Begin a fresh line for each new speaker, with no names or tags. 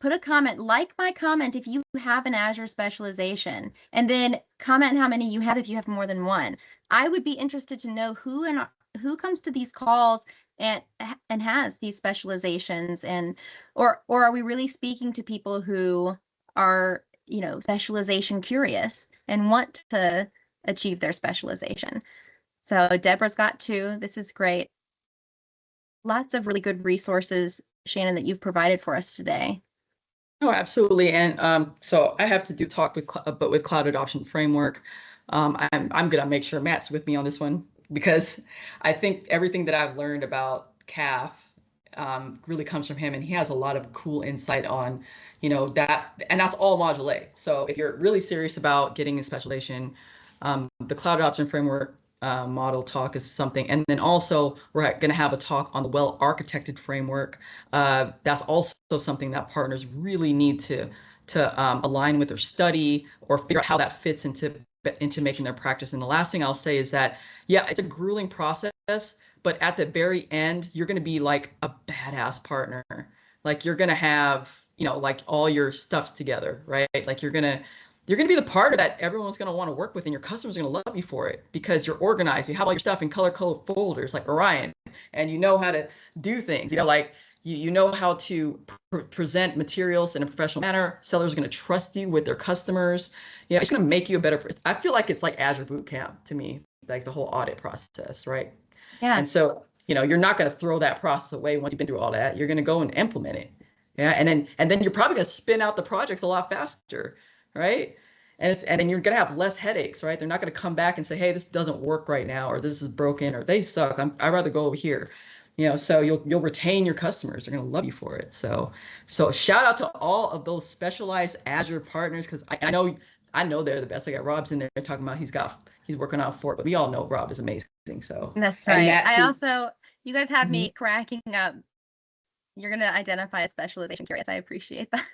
put a comment, like my comment if you have an Azure specialization, and then comment how many you have if you have more than one. I would be interested to know who comes to these calls and has these specializations, and or are we really speaking to people who are, specialization curious and want to achieve their specialization? So Deborah's got two. This is great. Lots of really good resources, Shannon, that you've provided for us today.
Oh, absolutely. And so I have to do talk with Cloud Adoption Framework. I'm gonna make sure Matt's with me on this one, because I think everything that I've learned about CAF really comes from him, and he has a lot of cool insight on, that, and that's all Module A. So if you're really serious about getting a specialization, the Cloud Adoption Framework model talk is something. And then also we're going to have a talk on the well-architected framework. That's also something that partners really need to align with or study or figure out how that fits into making their practice. And the last thing I'll say is that, yeah, it's a grueling process, but at the very end, you're going to be like a badass partner. Like you're going to have, like all your stuff's together, right? Like you're going to be the partner that everyone's going to want to work with, and your customers are going to love you for it because you're organized. You have all your stuff in color-coded folders like Orion, and you know how to do things. Like you know how to present materials in a professional manner. Sellers are going to trust you with their customers. It's going to make you a better person. I feel like it's like Azure Boot Camp to me, like the whole audit process, right?
Yeah.
And so, you're not going to throw that process away once you've been through all that. You're going to go and implement it. Yeah, and then you're probably going to spin out the projects a lot faster, right? And then you're going to have less headaches, right? They're not going to come back and say, hey, this doesn't work right now, or this is broken, or they suck. I'd rather go over here. So you'll retain your customers. They're going to love you for it. So shout out to all of those specialized Azure partners, because I know they're the best. I got Rob's in there talking about he's working on Fort, but we all know Rob is amazing. So
that's right. You guys have me cracking up. You're going to identify as specialization curious. I appreciate that.